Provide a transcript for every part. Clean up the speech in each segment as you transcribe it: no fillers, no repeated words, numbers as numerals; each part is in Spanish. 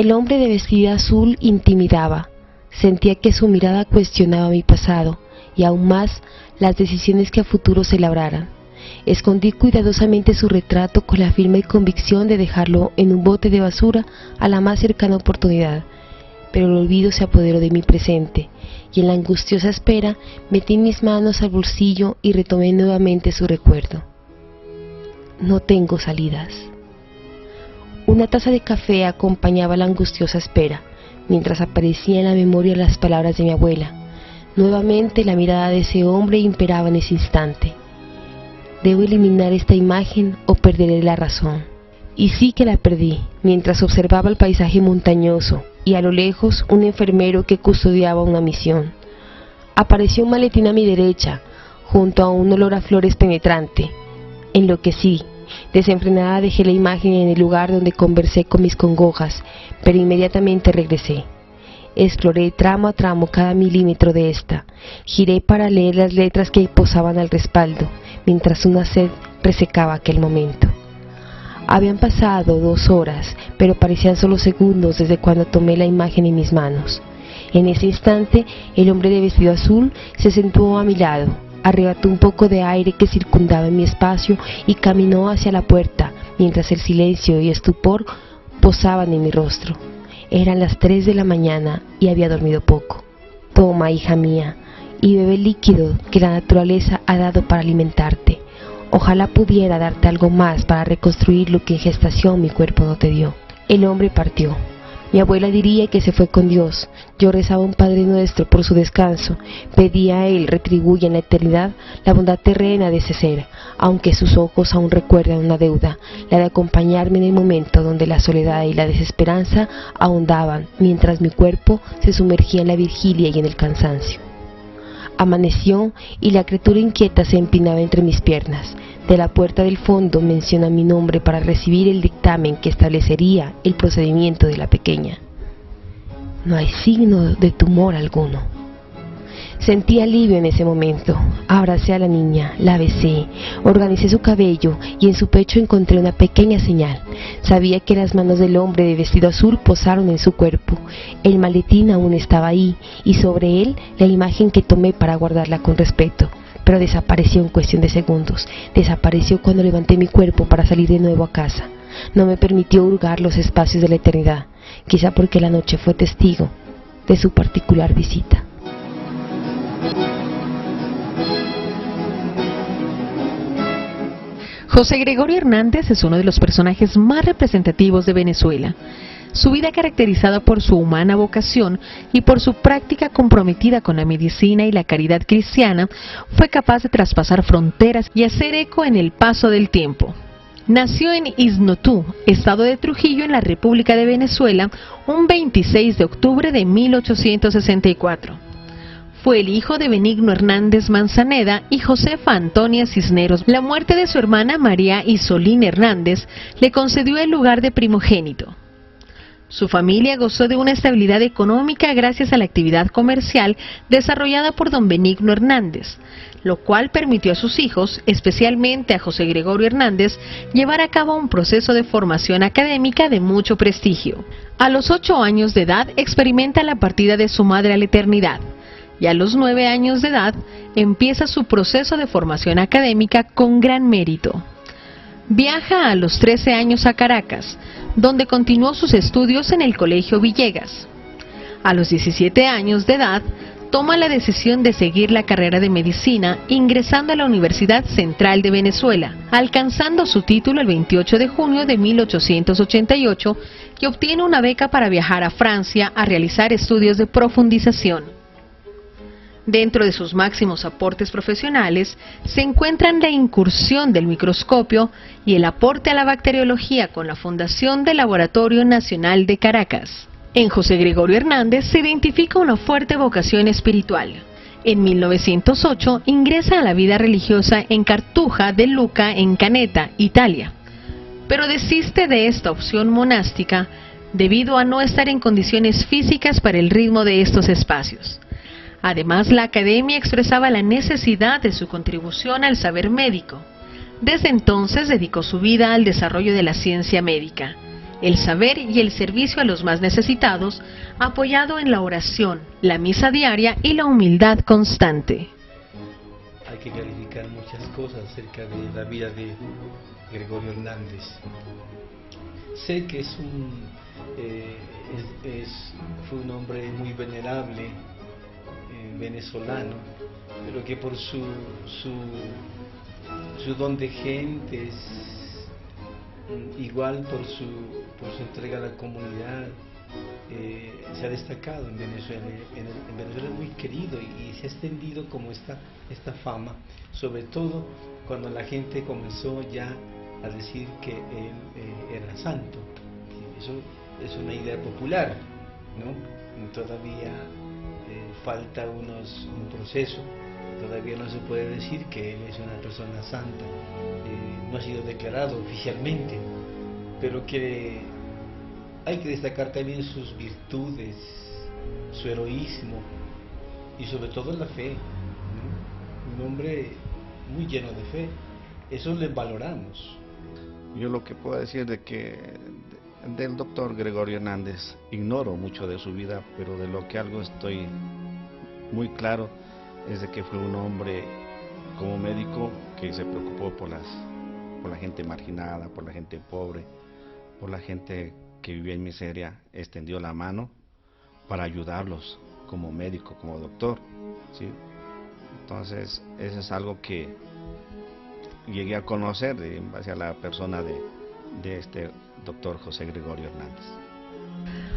El hombre de vestido azul intimidaba. Sentía que su mirada cuestionaba mi pasado y aún más las decisiones que a futuro se labraran. Escondí cuidadosamente su retrato con la firme convicción de dejarlo en un bote de basura a la más cercana oportunidad, pero el olvido se apoderó de mi presente y en la angustiosa espera metí mis manos al bolsillo y retomé nuevamente su recuerdo. No tengo salidas. Una taza de café acompañaba la angustiosa espera, mientras aparecía en la memoria las palabras de mi abuela. Nuevamente la mirada de ese hombre imperaba en ese instante. Debo eliminar esta imagen o perderé la razón. Y sí que la perdí, mientras observaba el paisaje montañoso y a lo lejos un enfermero que custodiaba una misión. Apareció un maletín a mi derecha, junto a un olor a flores penetrante. Enloquecí. Desenfrenada dejé la imagen en el lugar donde conversé con mis congojas, pero inmediatamente regresé. Exploré tramo a tramo cada milímetro de esta. Giré para leer las letras que posaban al respaldo, mientras una sed resecaba aquel momento. Habían pasado 2 horas, pero parecían solo segundos desde cuando tomé la imagen en mis manos. En ese instante, el hombre de vestido azul se sentó a mi lado, arrebató un poco de aire que circundaba en mi espacio y caminó hacia la puerta, mientras el silencio y estupor posaban en mi rostro. Eran las 3 de la mañana y había dormido poco. Toma, hija mía, y bebe el líquido que la naturaleza ha dado para alimentarte. Ojalá pudiera darte algo más para reconstruir lo que en gestación mi cuerpo no te dio. El hombre partió. Mi abuela diría que se fue con Dios. Yo rezaba un Padre Nuestro por su descanso. Pedía a Él retribuya en la eternidad la bondad terrena de ese ser, aunque sus ojos aún recuerdan una deuda, la de acompañarme en el momento donde la soledad y la desesperanza ahondaban, mientras mi cuerpo se sumergía en la vigilia y en el cansancio. Amaneció y la criatura inquieta se empinaba entre mis piernas. De la puerta del fondo menciona mi nombre para recibir el dictamen que establecería el procedimiento de la pequeña. No hay signo de tumor alguno. Sentí alivio en ese momento. Abracé a la niña, la besé, organicé su cabello y en su pecho encontré una pequeña señal. Sabía que las manos del hombre de vestido azul posaron en su cuerpo. El maletín aún estaba ahí y sobre él la imagen que tomé para guardarla con respeto. Pero desapareció en cuestión de segundos. Desapareció cuando levanté mi cuerpo para salir de nuevo a casa. No me permitió hurgar los espacios de la eternidad, quizá porque la noche fue testigo de su particular visita. José Gregorio Hernández es uno de los personajes más representativos de Venezuela. Su vida, caracterizada por su humana vocación y por su práctica comprometida con la medicina y la caridad cristiana, fue capaz de traspasar fronteras y hacer eco en el paso del tiempo. Nació en Isnotú, estado de Trujillo, en la República de Venezuela, un 26 de octubre de 1864. Fue el hijo de Benigno Hernández Manzaneda y Josefa Antonia Cisneros. La muerte de su hermana María Isolín Hernández le concedió el lugar de primogénito. Su familia gozó de una estabilidad económica gracias a la actividad comercial desarrollada por don Benigno Hernández, lo cual permitió a sus hijos, especialmente a José Gregorio Hernández, llevar a cabo un proceso de formación académica de mucho prestigio. A los 8 años de edad experimenta la partida de su madre a la eternidad, y a los 9 años de edad empieza su proceso de formación académica con gran mérito. Viaja a los 13 años a Caracas, donde continuó sus estudios en el Colegio Villegas. A los 17 años de edad, toma la decisión de seguir la carrera de medicina, ingresando a la Universidad Central de Venezuela, alcanzando su título el 28 de junio de 1888 y obtiene una beca para viajar a Francia a realizar estudios de profundización. Dentro de sus máximos aportes profesionales se encuentran la incursión del microscopio y el aporte a la bacteriología con la fundación del Laboratorio Nacional de Caracas. En José Gregorio Hernández se identifica una fuerte vocación espiritual. En 1908 ingresa a la vida religiosa en Cartuja de Luca, en Caneta, Italia, pero desiste de esta opción monástica debido a no estar en condiciones físicas para el ritmo de estos espacios. Además, la academia expresaba la necesidad de su contribución al saber médico. Desde entonces dedicó su vida al desarrollo de la ciencia médica. el saber y el servicio a los más necesitados, apoyado en la oración, la misa diaria y la humildad constante. Hay que clarificar muchas cosas acerca de la vida de Gregorio Hernández. Sé que fue un hombre muy venerable, venezolano, pero que por su don de gentes, igual por su entrega a la comunidad, se ha destacado en Venezuela. En Venezuela es muy querido y se ha extendido como esta fama, sobre todo cuando la gente comenzó ya a decir que él era santo. Eso es una idea popular, ¿no? Todavía falta un proceso, todavía no se puede decir que él es una persona santa, no ha sido declarado oficialmente, pero que hay que destacar también sus virtudes, su heroísmo y sobre todo la fe, ¿no? Un hombre muy lleno de fe, eso le valoramos. Yo lo que puedo decir del doctor Gregorio Hernández, ignoro mucho de su vida, pero de lo que algo estoy muy claro es de que fue un hombre como médico que se preocupó por la gente marginada, por la gente pobre, por la gente que vivía en miseria, extendió la mano para ayudarlos como médico, como doctor, ¿sí? Entonces, eso es algo que llegué a conocer en base a la persona de este doctor José Gregorio Hernández.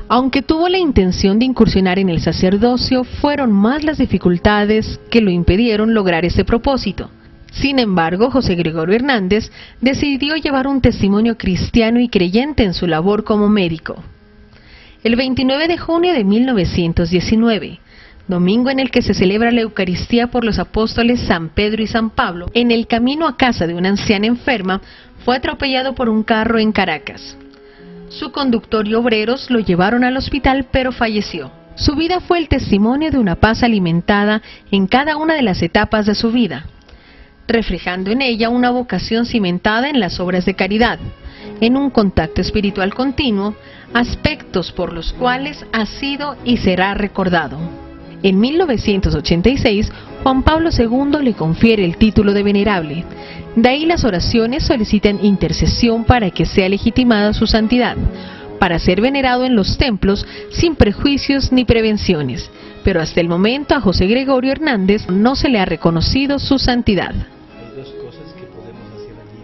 Aunque tuvo la intención de incursionar en el sacerdocio, fueron más las dificultades que lo impidieron lograr ese propósito. Sin embargo, José Gregorio Hernández decidió llevar un testimonio cristiano y creyente en su labor como médico. El 29 de junio de 1919, domingo en el que se celebra la Eucaristía por los apóstoles San Pedro y San Pablo, en el camino a casa de una anciana enferma, fue atropellado por un carro en Caracas. Su conductor y obreros lo llevaron al hospital, pero falleció. Su vida fue el testimonio de una paz alimentada en cada una de las etapas de su vida, reflejando en ella una vocación cimentada en las obras de caridad, en un contacto espiritual continuo, aspectos por los cuales ha sido y será recordado. En 1986, Juan Pablo II le confiere el título de venerable. De ahí las oraciones solicitan intercesión para que sea legitimada su santidad, para ser venerado en los templos sin prejuicios ni prevenciones. Pero hasta el momento a José Gregorio Hernández no se le ha reconocido su santidad. Hay dos cosas que podemos hacer allí,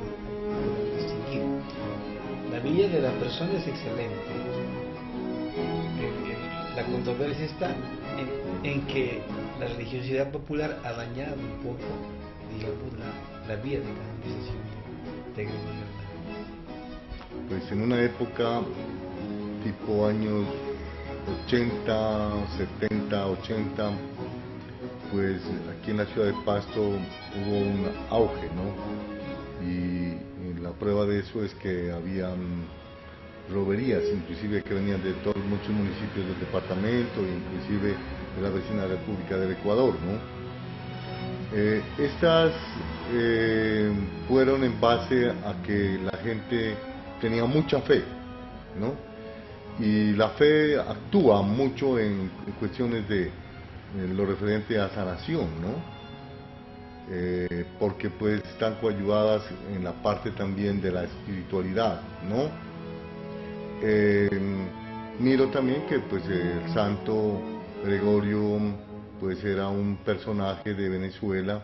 podemos distinguir. La vida de la persona es excelente. La controversia está en que la religiosidad popular ha dañado un poco, digamos, la vía de canonización de Gregorio Hernández. Pues en una época tipo años 80, 70, 80, pues aquí en la ciudad de Pasto hubo un auge, ¿no? Y la prueba de eso es que habían roberías, inclusive que venían de todos muchos municipios del departamento, inclusive de la vecina República del Ecuador, ¿no? Estas fueron en base a que la gente tenía mucha fe, ¿no? Y la fe actúa mucho en cuestiones de lo referente a sanación, ¿no? Porque pues están coadyuvadas en la parte también de la espiritualidad, ¿no? Miro también que pues el santo Gregorio pues era un personaje de Venezuela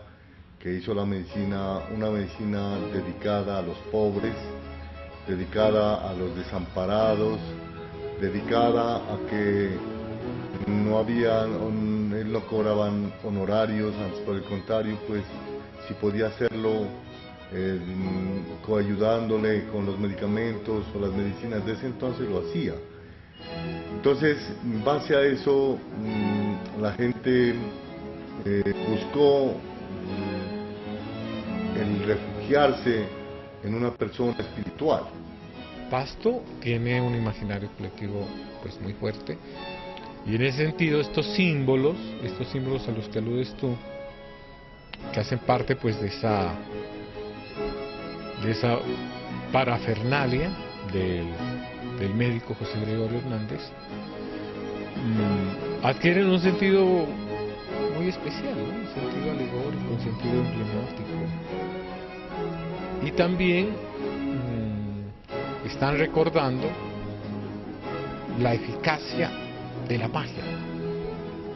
que hizo la medicina, una medicina dedicada a los pobres, dedicada a los desamparados, dedicada a que no había, él no cobraban honorarios, por el contrario, pues si podía hacerlo coayudándole con los medicamentos o las medicinas de ese entonces, lo hacía. Entonces, en base a eso, la gente buscó el refugiarse en una persona espiritual. Pasto tiene un imaginario colectivo pues muy fuerte, y en ese sentido estos símbolos a los que aludes tú, que hacen parte pues de esa parafernalia del médico José Gregorio Hernández, adquieren un sentido muy especial, ¿no? Un sentido alegórico, un sentido emblemático. Y también están recordando la eficacia de la magia.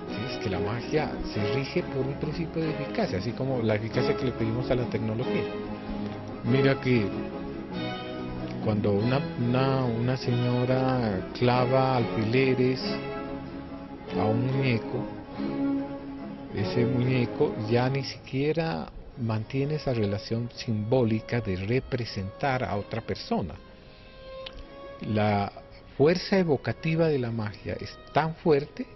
¿Sí? Es que la magia se rige por un principio de eficacia, así como la eficacia que le pedimos a la tecnología. Mira que cuando una señora clava alfileres a un muñeco, ese muñeco ya ni siquiera mantiene esa relación simbólica de representar a otra persona. La fuerza evocativa de la magia es tan fuerte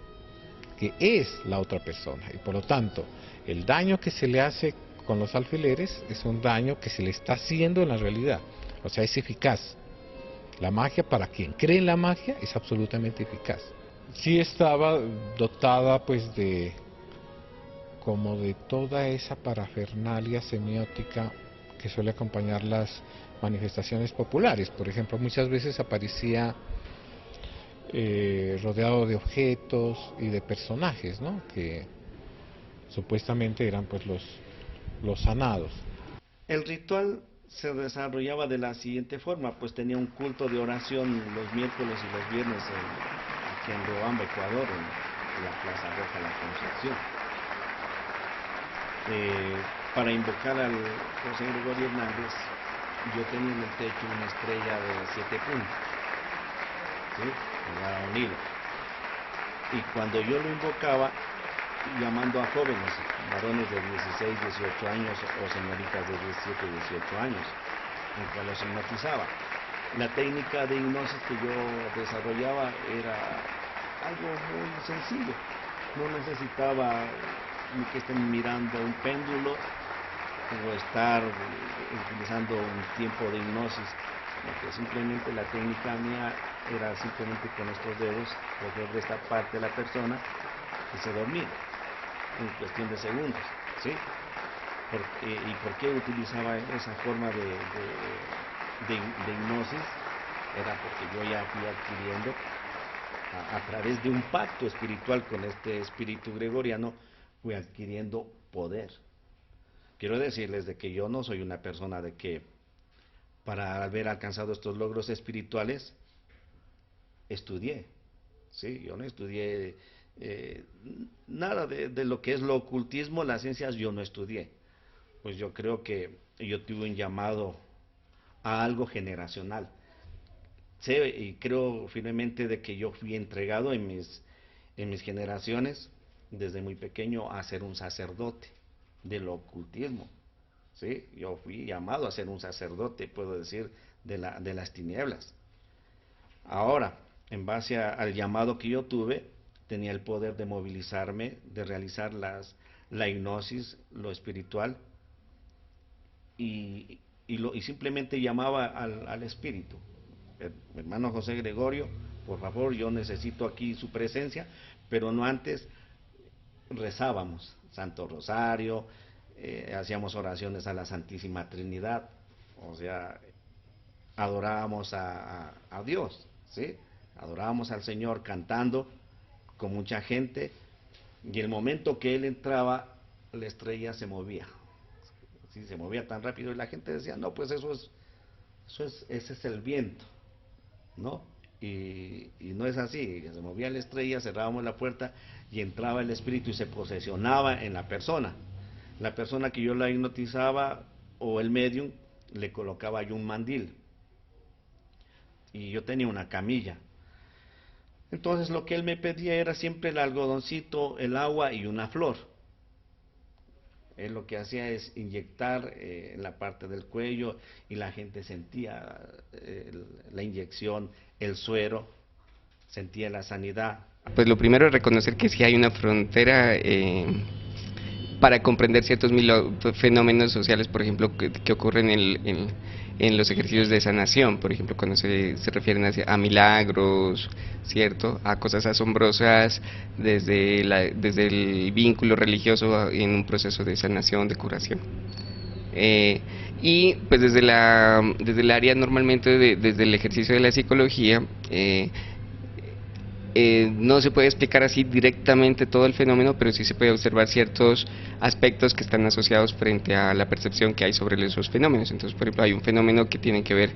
que es la otra persona, y por lo tanto el daño que se le hace con los alfileres es un daño que se le está haciendo en la realidad, o sea, es eficaz. La magia, para quien cree en la magia, es absolutamente eficaz. Sí estaba dotada pues de toda esa parafernalia semiótica que suele acompañar las manifestaciones populares. Por ejemplo, muchas veces aparecía rodeado de objetos y de personajes, ¿no? Que supuestamente eran pues los sanados. El ritual se desarrollaba de la siguiente forma, pues tenía un culto de oración los miércoles y los viernes aquí en Riobamba, Ecuador, en la Plaza Roja La Concepción. Para invocar al José Gregorio Hernández, yo tenía en el techo una estrella de 7 puntos, ¿sí? Pegada a un hilo. Y cuando yo lo invocaba, llamando a jóvenes, varones de 16, 18 años o señoritas de 17, 18 años, en cual los hipnotizaba. La técnica de hipnosis que yo desarrollaba era algo muy sencillo. No necesitaba ni que estén mirando un péndulo o estar utilizando un tiempo de hipnosis, porque simplemente la técnica mía era simplemente con estos dedos coger de esta parte de la persona y se dormía en cuestión de segundos, ¿sí? ¿Y por qué utilizaba esa forma de hipnosis? Era porque yo ya fui adquiriendo a través de un pacto espiritual con este espíritu gregoriano, fui adquiriendo poder. Quiero decirles de que yo no soy una persona de que para haber alcanzado estos logros espirituales estudié, ¿sí? Yo no estudié nada de lo que es lo ocultismo, las ciencias, yo no estudié. Pues yo creo que yo tuve un llamado a algo generacional. Sé y creo firmemente de que yo fui entregado en mis generaciones, desde muy pequeño, a ser un sacerdote del ocultismo, ¿sí? Yo fui llamado a ser un sacerdote, puedo decir, de las tinieblas. Ahora, en base al llamado que yo tuve, tenía el poder de movilizarme, de realizar la hipnosis, lo espiritual, y simplemente llamaba al espíritu. Hermano José Gregorio, por favor, yo necesito aquí su presencia, pero no antes. Rezábamos Santo Rosario, hacíamos oraciones a la Santísima Trinidad, o sea, adorábamos a Dios, ¿sí? Adorábamos al Señor cantando con mucha gente, y el momento que Él entraba, la estrella se movía, ¿sí? Se movía tan rápido y la gente decía, no, pues ese es el viento, ¿no? Y no es así, se movía la estrella, cerrábamos la puerta y entraba el espíritu y se posesionaba en la persona. La persona que yo la hipnotizaba o el medium, le colocaba yo un mandil y yo tenía una camilla. Entonces lo que él me pedía era siempre el algodoncito, el agua y una flor. Él lo que hacía es inyectar en la parte del cuello y la gente sentía la inyección, el suero, sentía la sanidad. Pues lo primero es reconocer que sí hay una frontera para comprender ciertos fenómenos sociales, por ejemplo, que ocurren en los ejercicios de sanación, por ejemplo, cuando se refieren a milagros, ¿cierto?, a cosas asombrosas desde el vínculo religioso en un proceso de sanación, de curación. Y pues desde el área normalmente desde el ejercicio de la psicología, no se puede explicar así directamente todo el fenómeno, pero sí se puede observar ciertos aspectos que están asociados frente a la percepción que hay sobre esos fenómenos. Entonces, por ejemplo, hay un fenómeno que tiene que ver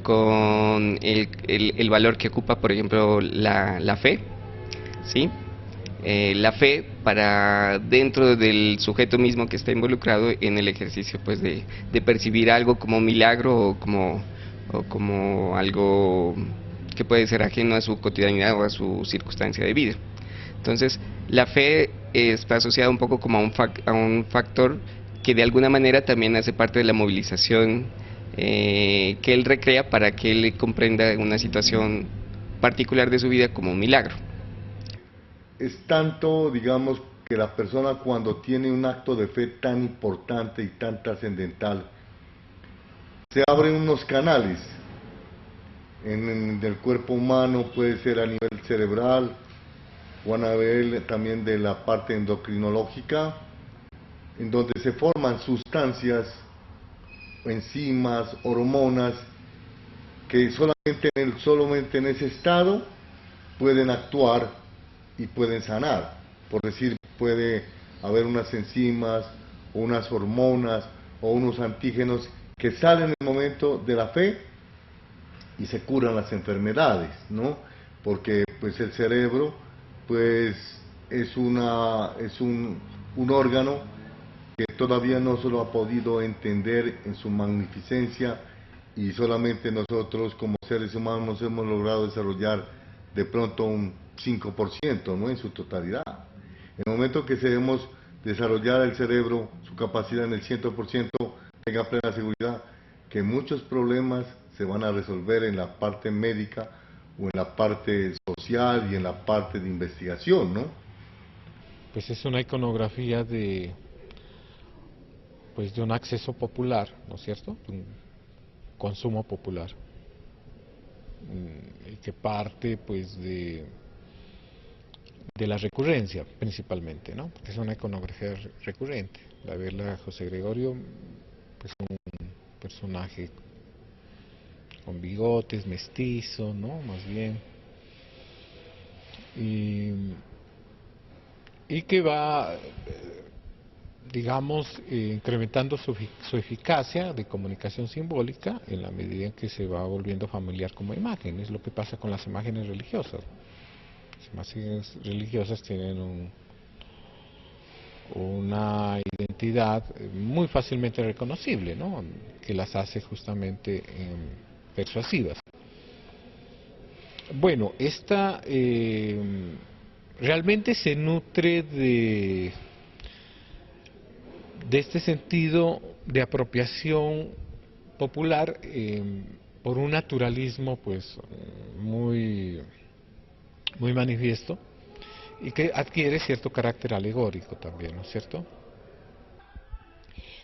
con el valor que ocupa, por ejemplo, la fe, ¿sí? La fe para dentro del sujeto mismo que está involucrado en el ejercicio pues de percibir algo como milagro o como algo que puede ser ajeno a su cotidianidad o a su circunstancia de vida. Entonces, la fe está asociada un poco como a un factor que de alguna manera también hace parte de la movilización que él recrea para que él comprenda una situación particular de su vida como un milagro. Es tanto, digamos, que la persona cuando tiene un acto de fe tan importante y tan trascendental, se abren unos canales en el cuerpo humano, puede ser a nivel cerebral o a nivel también de la parte endocrinológica, en donde se forman sustancias, enzimas, hormonas, que solamente en ese estado pueden actuar y pueden sanar. Por decir, puede haber unas enzimas o unas hormonas o unos antígenos que salen en el momento de la fe y se curan las enfermedades, ¿no? Porque pues el cerebro pues es un órgano que todavía no se lo ha podido entender en su magnificencia, y solamente nosotros como seres humanos hemos logrado desarrollar de pronto un 5%, ¿no? En su totalidad. En el momento que debemos desarrollar el cerebro, su capacidad en el 100%, tenga plena seguridad que muchos problemas se van a resolver en la parte médica o en la parte social y en la parte de investigación, ¿no? Pues es una iconografía de un acceso popular, ¿no es cierto? Un consumo popular, y que parte pues de la recurrencia principalmente, ¿no? Porque es una iconografía recurrente. La verla José Gregorio, pues un personaje con bigotes, mestizo, ¿no? Más bien, y que va, digamos, incrementando su eficacia de comunicación simbólica en la medida en que se va volviendo familiar como imagen. Es lo que pasa con las imágenes religiosas. Las imágenes religiosas tienen una identidad muy fácilmente reconocible, ¿no? Que las hace justamente persuasivas. Bueno, esta realmente se nutre de este sentido de apropiación popular por un naturalismo pues muy manifiesto, y que adquiere cierto carácter alegórico también, ¿no es cierto?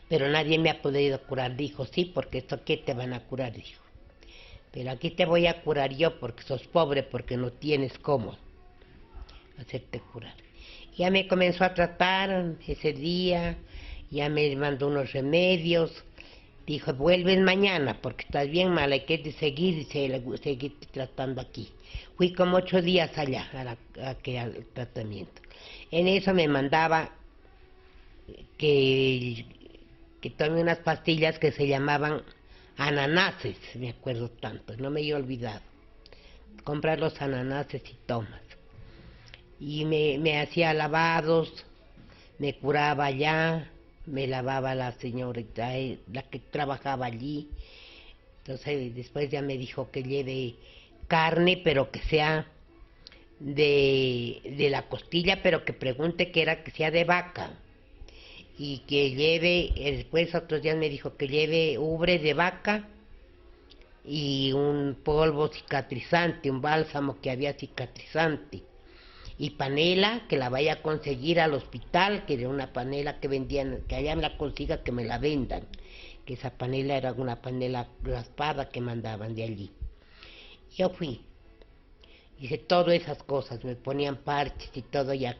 Pero nadie me ha podido curar, dijo, sí, porque esto ¿qué te van a curar? Dijo, pero aquí te voy a curar yo porque sos pobre, porque no tienes cómo hacerte curar. Ya me comenzó a tratar ese día, ya me mandó unos remedios, dijo, vuelves mañana porque estás bien mal, hay que seguir tratando aquí. Fui como 8 días allá al tratamiento. En eso me mandaba que tome unas pastillas que se llamaban ananases, me acuerdo tanto, no me he olvidado. Comprar los ananases y tomas. Y me hacía lavados, me curaba allá, me lavaba la señorita, la que trabajaba allí. Entonces después ya me dijo que lleve carne, pero que sea de la costilla, pero que pregunte que sea de vaca. Y que lleve, después otros días me dijo que lleve ubre de vaca y un polvo cicatrizante, un bálsamo que había cicatrizante. Y panela, que la vaya a conseguir al hospital, que era una panela que vendían, que allá me la consiga, que me la vendan. Que esa panela era una panela raspada que mandaban de allí. Yo fui, hice todas esas cosas, me ponían parches y todo, ya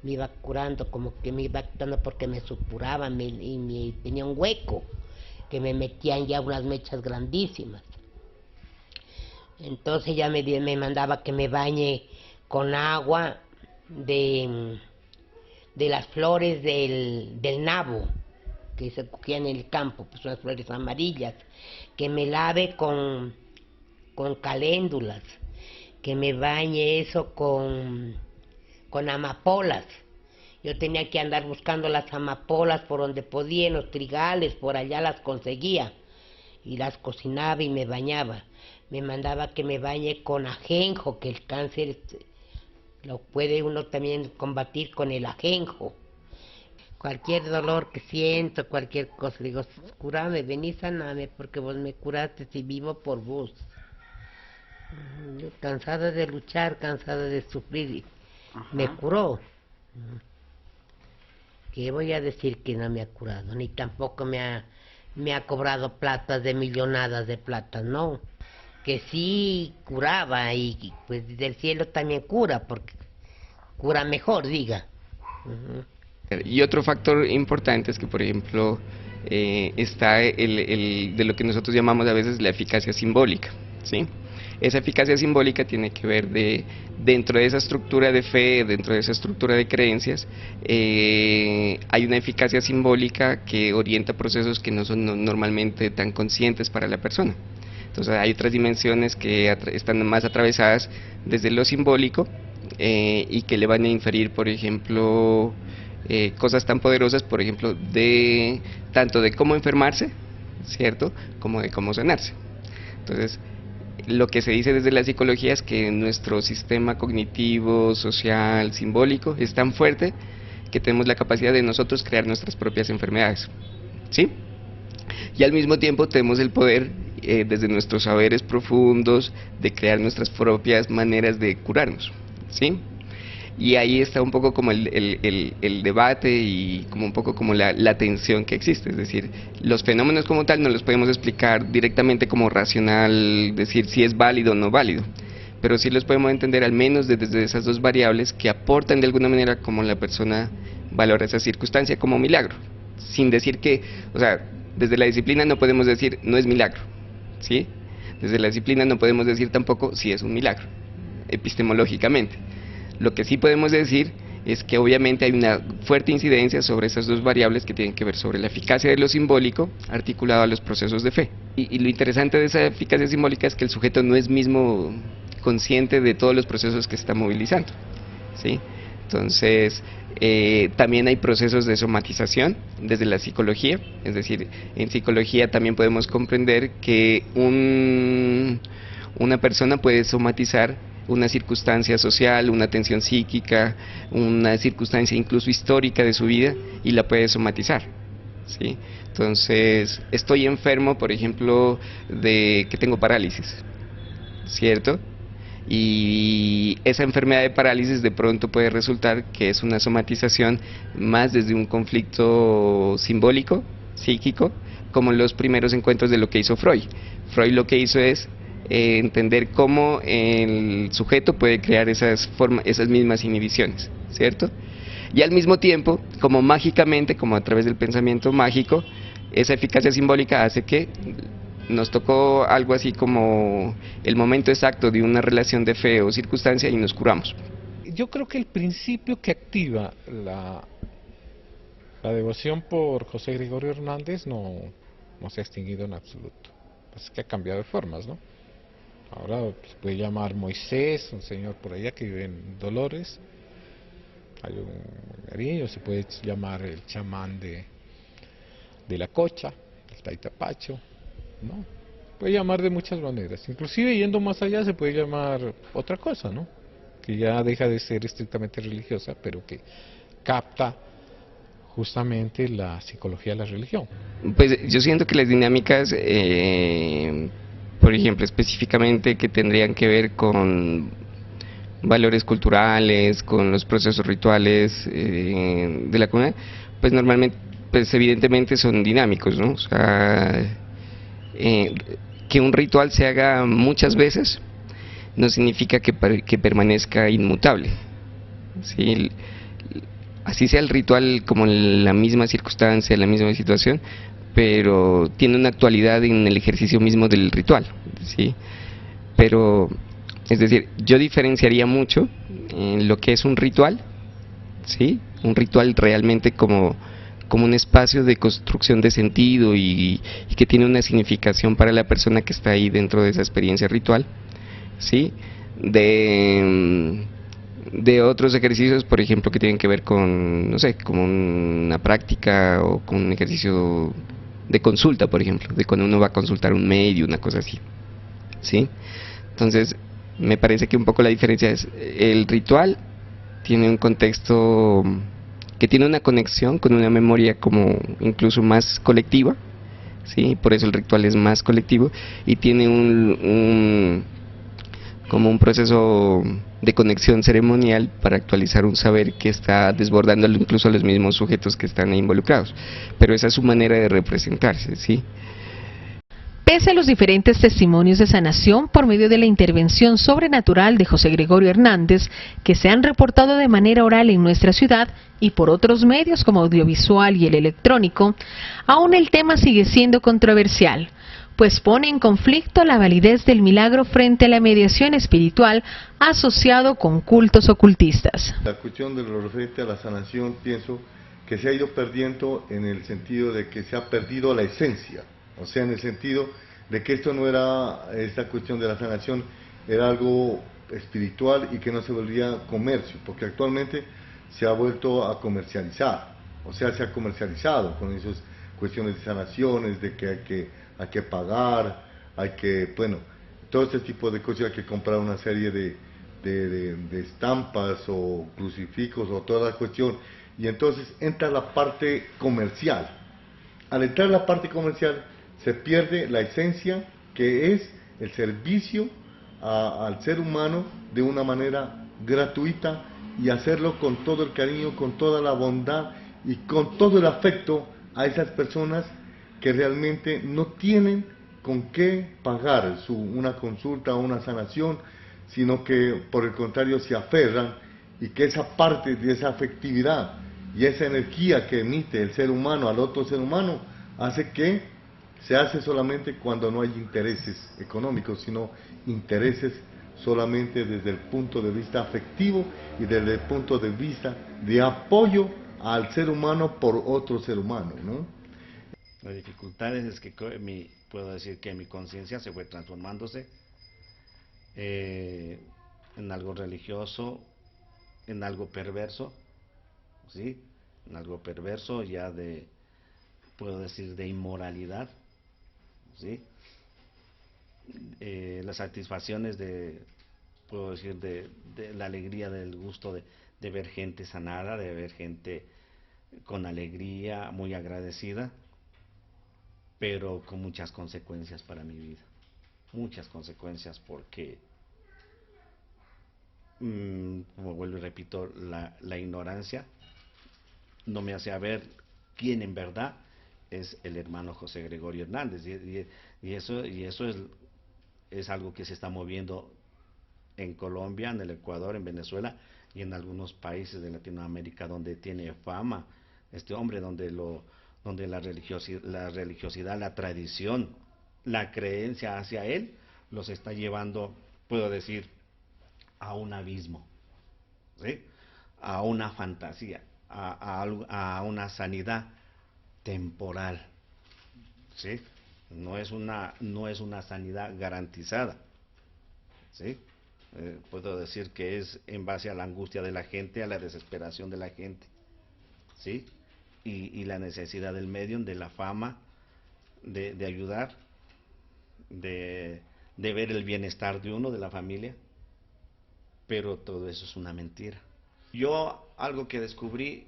me iba curando, como que me iba actuando porque me supuraban y me tenía un hueco. que me metían ya unas mechas grandísimas. Entonces ya me mandaba que me bañe con agua de las flores del nabo, que se cogían en el campo, pues unas flores amarillas, que me lave con caléndulas, que me bañe eso con amapolas. Yo tenía que andar buscando las amapolas por donde podía, en los trigales, por allá las conseguía, y las cocinaba y me bañaba. Me mandaba que me bañe con ajenjo, que el cáncer lo puede uno también combatir con el ajenjo. Cualquier dolor que siento, cualquier cosa, digo, curame, vení, saname, porque vos me curaste y vivo por vos. Yo cansada de luchar, cansada de sufrir, me curó. ¿Qué voy a decir que no me ha curado? Ni tampoco me ha cobrado platas de millonadas de plata, no. Que sí curaba y pues del cielo también cura, porque cura mejor, diga. Y otro factor importante es que, por ejemplo, está de lo que nosotros llamamos a veces la eficacia simbólica, ¿sí? Esa eficacia simbólica tiene que ver dentro de esa estructura de fe, dentro de esa estructura de creencias, hay una eficacia simbólica que orienta procesos que no son normalmente tan conscientes para la persona. Entonces hay otras dimensiones que están más atravesadas desde lo simbólico y que le van a inferir, por ejemplo, cosas tan poderosas, por ejemplo, tanto de cómo enfermarse, ¿cierto?, como de cómo sanarse. Entonces, lo que se dice desde la psicología es que nuestro sistema cognitivo, social, simbólico es tan fuerte que tenemos la capacidad de nosotros crear nuestras propias enfermedades, ¿sí? Y al mismo tiempo tenemos el poder, desde nuestros saberes profundos, de crear nuestras propias maneras de curarnos, ¿sí? Y ahí está un poco como el debate y como un poco como la tensión que existe, es decir, los fenómenos como tal no los podemos explicar directamente como racional, decir si es válido o no válido, pero sí los podemos entender al menos desde esas dos variables que aportan de alguna manera como la persona valora esa circunstancia como milagro, sin decir que, o sea, desde la disciplina no podemos decir no es milagro, ¿sí? Desde la disciplina no podemos decir tampoco si es un milagro, epistemológicamente. Lo que sí podemos decir es que obviamente hay una fuerte incidencia sobre esas dos variables que tienen que ver sobre la eficacia de lo simbólico articulado a los procesos de fe. Y lo interesante de esa eficacia simbólica es que el sujeto no es mismo consciente de todos los procesos que está movilizando, ¿sí? Entonces, también hay procesos de somatización desde la psicología, es decir, en psicología también podemos comprender que una persona puede somatizar una circunstancia social, una tensión psíquica, una circunstancia incluso histórica de su vida y la puede somatizar, ¿sí? Entonces, estoy enfermo, por ejemplo, de que tengo parálisis, ¿cierto? Y esa enfermedad de parálisis de pronto puede resultar que es una somatización más desde un conflicto simbólico, psíquico, como los primeros encuentros de lo que hizo Freud. Freud lo que hizo es entender cómo el sujeto puede crear esas mismas inhibiciones, ¿cierto? Y al mismo tiempo, como mágicamente, como a través del pensamiento mágico, esa eficacia simbólica hace que nos tocó algo así como el momento exacto de una relación de fe o circunstancia y nos curamos. Yo creo que el principio que activa la devoción por José Gregorio Hernández no se ha extinguido en absoluto. Es que ha cambiado de formas, ¿no? Ahora se puede llamar Moisés, un señor por allá que vive en Dolores, hay un cariño, se puede llamar el chamán de la Cocha, el Taitapacho, ¿no? Se puede llamar de muchas maneras, inclusive yendo más allá se puede llamar otra cosa, ¿no? Que ya deja de ser estrictamente religiosa, pero que capta justamente la psicología de la religión. Pues yo siento que las dinámicas, por ejemplo, específicamente que tendrían que ver con valores culturales, con los procesos rituales de la comunidad, pues normalmente, pues evidentemente son dinámicos, ¿no? O sea, que un ritual se haga muchas veces no significa que permanezca inmutable, ¿sí? Así sea el ritual como en la misma circunstancia, la misma situación, pero tiene una actualidad en el ejercicio mismo del ritual, ¿sí? Pero, es decir, yo diferenciaría mucho en lo que es un ritual, ¿sí? Un ritual realmente como un espacio de construcción de sentido y que tiene una significación para la persona que está ahí dentro de esa experiencia ritual, ¿sí? De otros ejercicios, por ejemplo, que tienen que ver con, no sé, como una práctica o con un ejercicio de consulta, por ejemplo, de cuando uno va a consultar un medio, una cosa así, ¿sí? Entonces, me parece que un poco la diferencia es, el ritual tiene un contexto que tiene una conexión con una memoria como incluso más colectiva, ¿sí? Por eso el ritual es más colectivo y tiene como un proceso de conexión ceremonial para actualizar un saber que está desbordando incluso a los mismos sujetos que están ahí involucrados, pero esa es su manera de representarse, ¿sí? Pese a los diferentes testimonios de sanación por medio de la intervención sobrenatural de José Gregorio Hernández, que se han reportado de manera oral en nuestra ciudad y por otros medios como audiovisual y el electrónico, aún el tema sigue siendo controversial, pues pone en conflicto la validez del milagro frente a la mediación espiritual asociado con cultos ocultistas. La cuestión de lo referente a la sanación, pienso que se ha ido perdiendo en el sentido de que se ha perdido la esencia, o sea, en el sentido de que esto no era, esta cuestión de la sanación era algo espiritual y que no se volvía comercio, porque actualmente se ha vuelto a comercializar, o sea, se ha comercializado con esas cuestiones de sanaciones, de que hay que pagar, hay que, bueno, todo este tipo de cosas, hay que comprar una serie de estampas o crucifijos o toda la cuestión, y entonces entra la parte comercial. Al entrar la parte comercial se pierde la esencia que es el servicio al ser humano de una manera gratuita y hacerlo con todo el cariño, con toda la bondad y con todo el afecto a esas personas que realmente no tienen con qué pagar una consulta o una sanación, sino que por el contrario se aferran, y que esa parte de esa afectividad y esa energía que emite el ser humano al otro ser humano hace que se hace solamente cuando no hay intereses económicos, sino intereses solamente desde el punto de vista afectivo y desde el punto de vista de apoyo al ser humano por otro ser humano, ¿no? La dificultad es que puedo decir que mi conciencia se fue transformándose en algo religioso, en algo perverso, ¿sí? En algo perverso ya puedo decir, de inmoralidad, ¿sí? Las satisfacciones puedo decir, de la alegría, del gusto de ver gente sanada, de ver gente con alegría, muy agradecida, pero con muchas consecuencias para mi vida, muchas consecuencias, porque, como vuelvo y repito, la ignorancia no me hace ver quién en verdad es el hermano José Gregorio Hernández, y eso es algo que se está moviendo en Colombia, en el Ecuador, en Venezuela y en algunos países de Latinoamérica donde tiene fama este hombre, donde la religiosidad, la tradición, la creencia hacia él los está llevando, puedo decir, a un abismo, ¿sí? A una fantasía, a una sanidad temporal, ¿sí? No es una sanidad garantizada, ¿sí? Puedo decir que es en base a la angustia de la gente, a la desesperación de la gente, ¿sí? Y la necesidad del medium, de la fama, de ayudar, de ver el bienestar de uno, de la familia, pero todo eso es una mentira. Yo algo que descubrí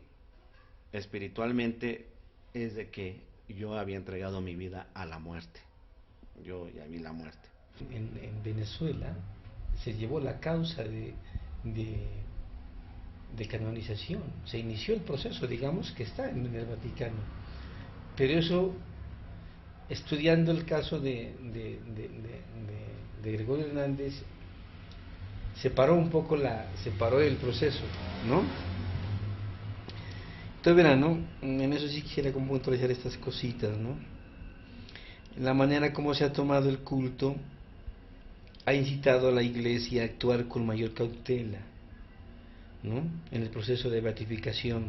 espiritualmente es de que yo había entregado mi vida a la muerte. Yo ya vi la muerte. En Venezuela se llevó la causa de canonización, se inició el proceso, digamos que está en el Vaticano, pero eso, estudiando el caso de Gregorio Hernández, separó el proceso, ¿no? Entonces verán, ¿no? En eso sí quisiera como puntualizar estas cositas, ¿no? la manera como se ha tomado el culto ha incitado a la Iglesia a actuar con mayor cautela, ¿no?, en el proceso de beatificación.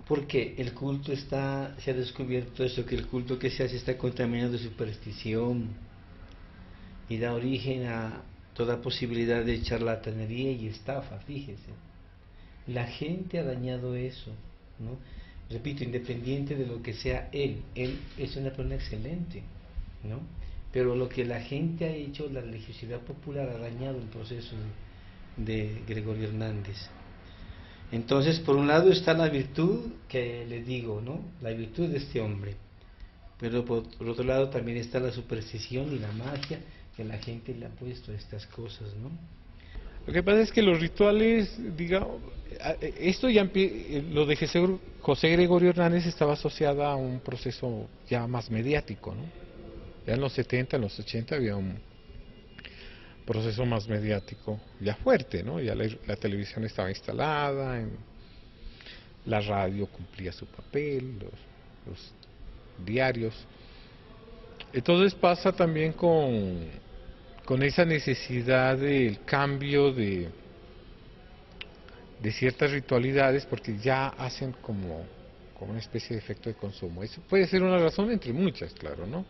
Porque el culto se ha descubierto eso, que el culto que se hace está contaminado de superstición y da origen a toda posibilidad de charlatanería y estafa, fíjese. La gente ha dañado eso, ¿no? Repito, independiente de lo que sea él es una persona excelente, ¿no? Pero lo que la gente ha hecho, la religiosidad popular ha dañado el proceso de Gregorio Hernández. Entonces, por un lado está la virtud que le digo, ¿no?, la virtud de este hombre, pero por otro lado también está la superstición y la magia que la gente le ha puesto a estas cosas, ¿no? Lo que pasa es que los rituales, digamos, esto ya lo de José Gregorio Hernández estaba asociado a un proceso ya más mediático, ¿no? Ya en los 70, en los 80 había un proceso más mediático ya fuerte, ¿no? Ya la televisión estaba instalada, la radio cumplía su papel, los diarios. Entonces pasa también con esa necesidad del cambio de ciertas ritualidades, porque ya hacen como una especie de efecto de consumo. Eso puede ser una razón entre muchas, claro, ¿no?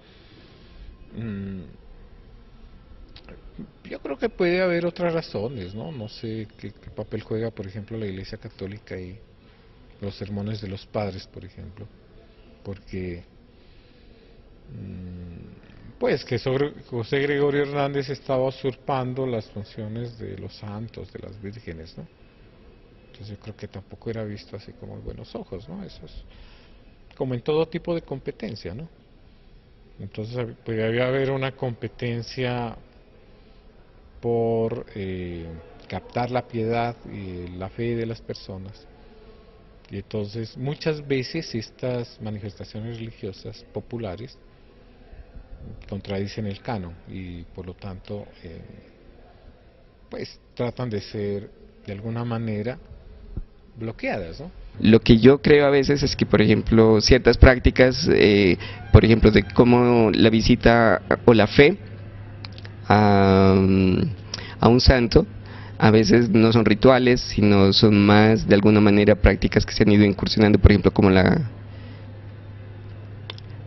Yo creo que puede haber otras razones, ¿no? No sé qué papel juega, por ejemplo, la Iglesia Católica y los sermones de los padres, por ejemplo, porque pues que José Gregorio Hernández estaba usurpando las funciones de los santos, de las vírgenes, ¿no? Entonces yo creo que tampoco era visto así con muy buenos ojos, ¿no? Eso es como en todo tipo de competencia, ¿no? Entonces podría haber una competencia por captar la piedad y la fe de las personas. Y entonces muchas veces estas manifestaciones religiosas populares contradicen el canon y por lo tanto pues tratan de ser de alguna manera bloqueadas, ¿no? Lo que yo creo a veces es que, por ejemplo, ciertas prácticas, por ejemplo, de cómo la visita o la fe a un santo, a veces no son rituales, sino son más de alguna manera prácticas que se han ido incursionando, por ejemplo, como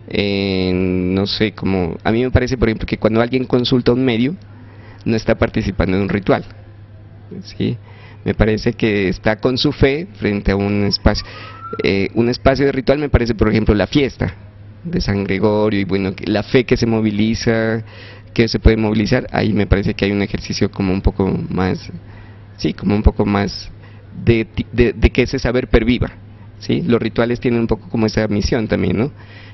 no sé, como a mí me parece, por ejemplo, que cuando alguien consulta a un medio, no está participando en un ritual, ¿sí? Me parece que está con su fe frente a un espacio. Un espacio de ritual me parece, por ejemplo, la fiesta de San Gregorio, y bueno, la fe que se moviliza, que se puede movilizar, ahí me parece que hay un ejercicio como un poco más, sí, como un poco más de que ese saber perviva, ¿sí? Los rituales tienen un poco como esa misión también, ¿no?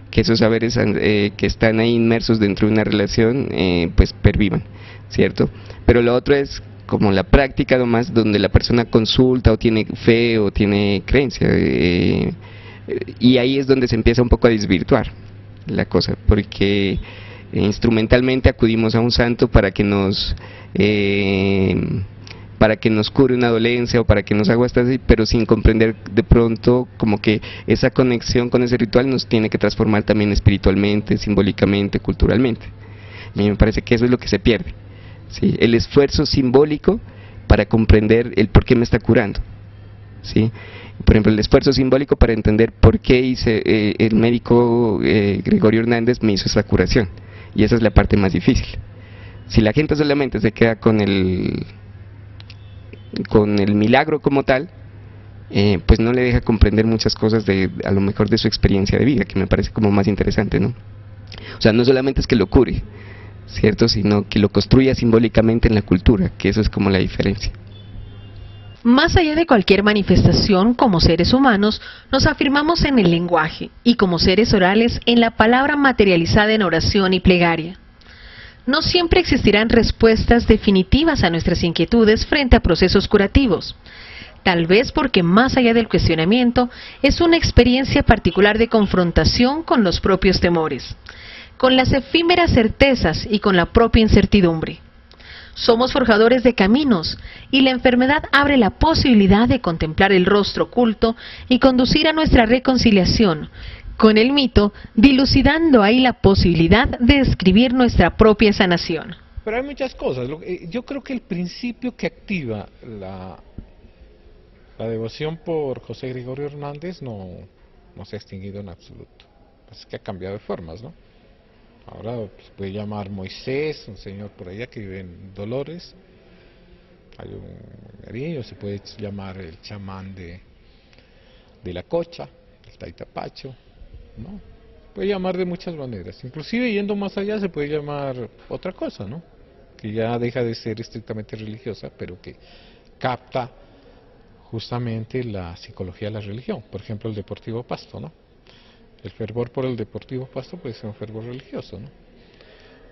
Que esos saberes que están ahí inmersos dentro de una relación, pues pervivan, ¿cierto? Pero lo otro es como la práctica nomás, donde la persona consulta o tiene fe o tiene creencia, y ahí es donde se empieza un poco a desvirtuar la cosa, porque instrumentalmente acudimos a un santo para que nos cure una dolencia o para que nos haga así, pero sin comprender de pronto como que esa conexión con ese ritual nos tiene que transformar también espiritualmente, simbólicamente, culturalmente. A mí me parece que eso es lo que se pierde, ¿sí? El esfuerzo simbólico para comprender el por qué me está curando, ¿sí? Por ejemplo, el esfuerzo simbólico para entender por qué el médico Gregorio Hernández me hizo esa curación, y esa es la parte más difícil. Si la gente solamente se queda con el milagro como tal, pues no le deja comprender muchas cosas a lo mejor de su experiencia de vida, que me parece como más interesante, ¿no? O sea, no solamente es que lo cure, ¿cierto?, sino que lo construya simbólicamente en la cultura, que eso es como la diferencia. Más allá de cualquier manifestación, como seres humanos, nos afirmamos en el lenguaje, y como seres orales, en la palabra materializada en oración y plegaria. No siempre existirán respuestas definitivas a nuestras inquietudes frente a procesos curativos. Tal vez porque más allá del cuestionamiento, es una experiencia particular de confrontación con los propios temores, con las efímeras certezas y con la propia incertidumbre. Somos forjadores de caminos, y la enfermedad abre la posibilidad de contemplar el rostro oculto y conducir a nuestra reconciliación, con el mito, dilucidando ahí la posibilidad de escribir nuestra propia sanación. Pero hay muchas cosas. Yo creo que el principio que activa la devoción por José Gregorio Hernández no se ha extinguido en absoluto. Es que ha cambiado de formas, ¿no? Ahora se puede llamar Moisés, un señor por allá que vive en Dolores. Hay un Nariño, se puede llamar el chamán de la Cocha, el Taitapacho, ¿no? Se puede llamar de muchas maneras. Inclusive yendo más allá se puede llamar otra cosa, ¿no? Que ya deja de ser estrictamente religiosa, pero que capta justamente la psicología de la religión. Por ejemplo, el Deportivo Pasto, ¿no? El fervor por el Deportivo Pasto puede ser un fervor religioso, ¿no?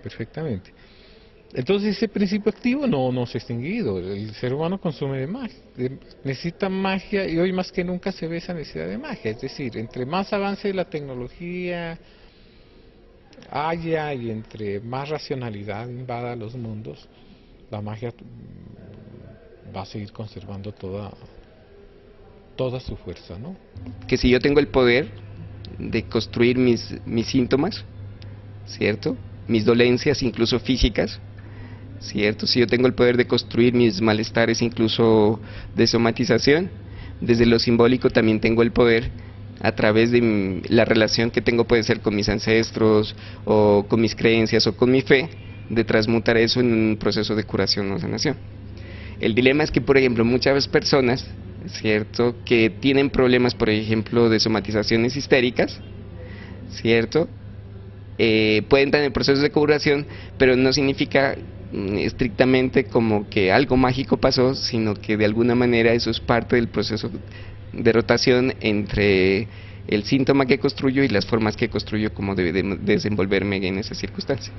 Perfectamente. Entonces ese principio activo no se ha extinguido. El ser humano consume de magia, necesita magia, y hoy más que nunca se ve esa necesidad de magia. Es decir, entre más avance la tecnología haya y entre más racionalidad invada los mundos, la magia va a seguir conservando toda su fuerza, ¿no? Que si yo tengo el poder de construir mis síntomas, ¿cierto? Mis dolencias, incluso físicas, ¿cierto? Si yo tengo el poder de construir mis malestares, incluso de somatización, desde lo simbólico también tengo el poder, a través de la relación que tengo, puede ser con mis ancestros, o con mis creencias, o con mi fe, de transmutar eso en un proceso de curación o sanación. El dilema es que, por ejemplo, muchas personas, ¿cierto?, que tienen problemas, por ejemplo, de somatizaciones histéricas, ¿cierto?, pueden tener procesos de curación, pero no significa estrictamente como que algo mágico pasó, sino que de alguna manera eso es parte del proceso de rotación entre el síntoma que construyo y las formas que construyo como de desenvolverme en esa circunstancia.